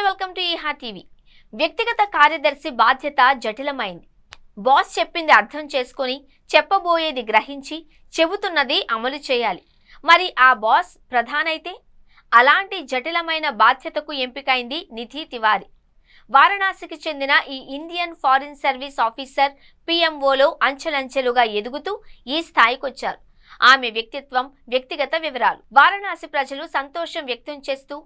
Welcome to ఈహా TV. వ్యక్తిగత కార్యదర్శి బాధ్యత జటిలమైంది. బాస్ చెప్పింది అర్థం చేసుకొని చెప్పబోయేది గ్రహించి చెబుతున్నది అమలు చేయాలి. మరి ఆ బాస్ ప్రధానైతే అలాంటి జటిలమైన బాధ్యతకు ఎంపికైంది నిధి తివారీ. వారణాసికి చెందిన ఈ ఇండియన్ ఫారిన్ సర్వీస్ ఆఫీసర్ పిఎంఓలో అంచెలంచెలుగా ఎదుగుతూ ఈ స్థాయికొచ్చారు. ఆమె వ్యక్తిత్వం, వ్యక్తిగత వివరాలు. వారణాసి ప్రజలు సంతోషం వ్యక్తం చేస్తూ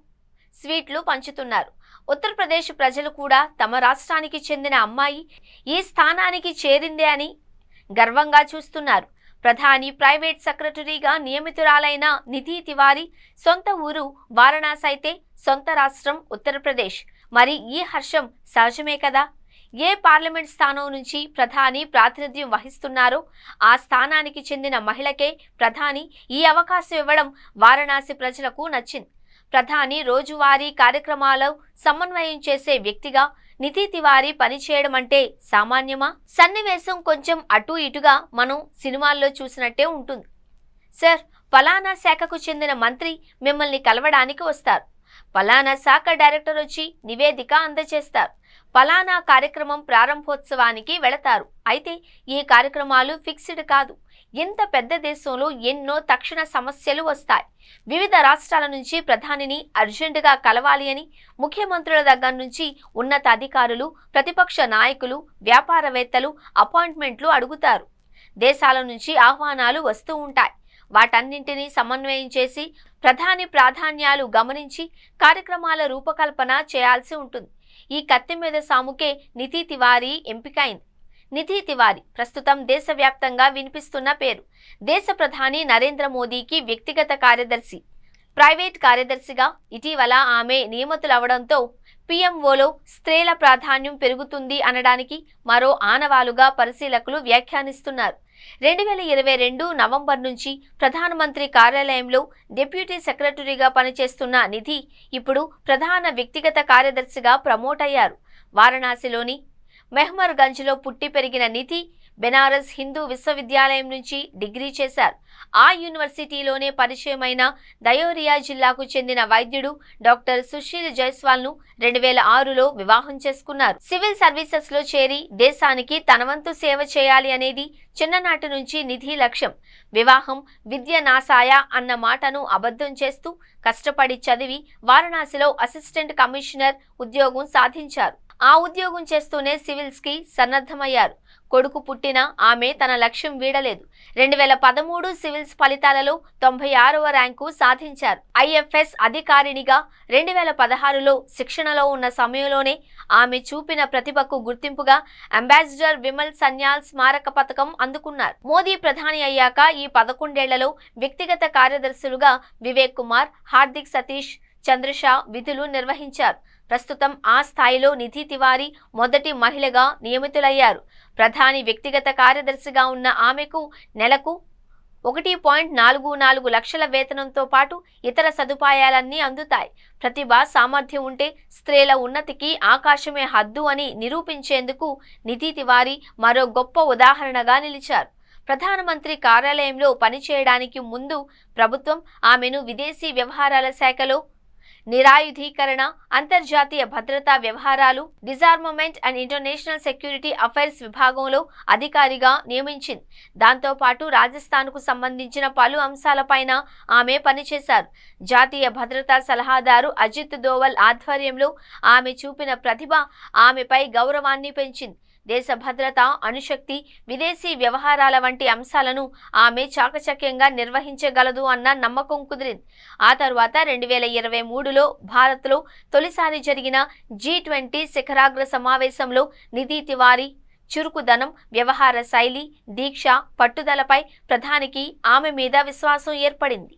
స్వీట్లు పంచుతున్నారు. ఉత్తరప్రదేశ్ ప్రజలు కూడా తమ రాష్ట్రానికి చెందిన అమ్మాయి ఈ స్థానానికి చేరిందే అని గర్వంగా చూస్తున్నారు. ప్రధాని ప్రైవేట్ సెక్రటరీగా నియమితురాలైన నిధి తివారీ సొంత ఊరు వారణాసి అయితే సొంత రాష్ట్రం ఉత్తరప్రదేశ్. మరి ఈ హర్షం సహజమే కదా. ఏ పార్లమెంట్ స్థానం నుంచి ప్రధాని ప్రాతినిధ్యం వహిస్తున్నారో ఆ స్థానానికి చెందిన మహిళకే ప్రధాని ఈ అవకాశం ఇవ్వడం వారణాసి ప్రజలకు నచ్చింది. ప్రధాని రోజువారీ కార్యక్రమాలు సమన్వయం చేసే వ్యక్తిగా నిధి తివారీ పనిచేయడం అంటే సామాన్యమా? సన్నివేశం కొంచెం అటు ఇటుగా మనం సినిమాల్లో చూసినట్టే ఉంటుంది. సార్, ఫలానా శాఖకు చెందిన మంత్రి మిమ్మల్ని కలవడానికి వస్తారు. ఫలానా శాఖ డైరెక్టర్ వచ్చి నివేదిక అందజేస్తారు. ఫలానా కార్యక్రమం ప్రారంభోత్సవానికి వెళతారు. అయితే ఈ కార్యక్రమాలు ఫిక్స్డ్ కాదు. ఎంత పెద్ద దేశంలో ఎన్నో తక్షణ సమస్యలు వస్తాయి. వివిధ రాష్ట్రాల నుంచి ప్రధానిని అర్జెంటుగా కలవాలి అని ముఖ్యమంత్రుల దగ్గర నుంచి ఉన్నత అధికారులు, ప్రతిపక్ష నాయకులు, వ్యాపారవేత్తలు అపాయింట్మెంట్లు అడుగుతారు. దేశాల నుంచి ఆహ్వానాలు వస్తూ ఉంటాయి. వాటన్నింటినీ సమన్వయం చేసి ప్రధాని ప్రాధాన్యాలు గమనించి కార్యక్రమాల రూపకల్పన చేయాల్సి ఉంటుంది. ఈ కత్తి మీద సాముకే నిధి తివారీ ఎంపికైంది. నిధి తివారీ ప్రస్తుతం దేశవ్యాప్తంగా వినిపిస్తున్న పేరు. దేశ ప్రధాని నరేంద్ర మోదీకి వ్యక్తిగత కార్యదర్శి, ప్రైవేట్ కార్యదర్శిగా ఇటీవల ఆమె నియమితులవడంతో పిఎంఓలో స్త్రీల ప్రాధాన్యం పెరుగుతుంది అనడానికి మరో ఆనవాలుగా పరిశీలకులు వ్యాఖ్యానిస్తున్నారు. 2022 నవంబర్ నుంచి ప్రధానమంత్రి కార్యాలయంలో డిప్యూటీ సెక్రటరీగా పనిచేస్తున్న నిధి ఇప్పుడు ప్రధాన వ్యక్తిగత కార్యదర్శిగా ప్రమోట్ అయ్యారు. వారణాసిలోని మెహ్మర్గంజ్లో పుట్టి పెరిగిన నిధి బెనారస్ హిందూ విశ్వవిద్యాలయం నుంచి డిగ్రీ చేశారు. ఆ యూనివర్సిటీలోనే పరిచయమైన దయోరియా జిల్లాకు చెందిన వైద్యుడు డాక్టర్ సుశీల్ జైస్వాల్ను 2006లో వివాహం చేసుకున్నారు. సివిల్ సర్వీసెస్ లో చేరి దేశానికి తన వంతు సేవ చేయాలి అనేది చిన్ననాటి నుంచి నిధి లక్ష్యం. వివాహం విద్య నాసాయ అన్న మాటను అబద్ధం చేస్తూ కష్టపడి చదివి వారణాసిలో అసిస్టెంట్ కమిషనర్ ఉద్యోగం సాధించారు. ఆ ఉద్యోగం చేస్తూనే సివిల్స్ కి సన్నద్ధమయ్యారు. కొడుకు పుట్టిన ఆమె తన లక్ష్యం వీడలేదు. 2013 సివిల్స్ ఫలితాలలో 96వ ర్యాంకు సాధించారు. ఐఎఫ్ఎస్ అధికారినిగా 2016లో శిక్షణలో ఉన్న సమయంలోనే ఆమె చూపిన ప్రతిభకు గుర్తింపుగా అంబాసిడర్ విమల్ సన్యాల్ స్మారక పథకం అందుకున్నారు. మోదీ ప్రధాని అయ్యాక ఈ 11 ఏళ్లలో వ్యక్తిగత కార్యదర్శులుగా వివేక్ కుమార్, హార్దిక్ సతీష్, చంద్రషా విధులు నిర్వహించారు. ప్రస్తుతం ఆ స్థాయిలో నిధి తివారీ మొదటి మహిళగా నియమితులయ్యారు. ప్రధాని వ్యక్తిగత కార్యదర్శిగా ఉన్న ఆమెకు నెలకు 1.44 లక్షల వేతనంతో పాటు ఇతర సదుపాయాలన్నీ అందుతాయి. ప్రతిభ, సామర్థ్యం ఉంటే స్త్రీల ఉన్నతికి ఆకాశమే హద్దు అని నిరూపించేందుకు నిధి తివారీ మరో గొప్ప ఉదాహరణగా నిలిచారు. ప్రధానమంత్రి కార్యాలయంలో పనిచేయడానికి ముందు ప్రభుత్వం ఆమెను విదేశీ వ్యవహారాల శాఖలో నిరాయుధీకరణ, అంతర్జాతీయ భద్రతా వ్యవహారాలు, disarmament and international security affairs విభాగంలో అధికారిగా నియమించింది. దాంతోపాటు రాజస్థాన్కు సంబంధించిన పలు అంశాలపైన ఆమె పనిచేశారు. జాతీయ భద్రతా సలహాదారు అజిత్ దోవల్ ఆధ్వర్యంలో ఆమె చూపిన ప్రతిభ ఆమెపై గౌరవాన్ని పెంచింది. దేశ భద్రత, అణుశక్తి, విదేశీ వ్యవహారాల వంటి అంశాలను ఆమె చాకచక్యంగా నిర్వహించగలదు అన్న నమ్మకం కుదిరింది. ఆ తరువాత 2023లో భారత్లో తొలిసారి జరిగిన G20 శిఖరాగ్ర సమావేశంలో నిధి తివారీ చురుకుదనం, వ్యవహార శైలి, దీక్ష, పట్టుదలపై ప్రధానికి ఆమె మీద విశ్వాసం ఏర్పడింది.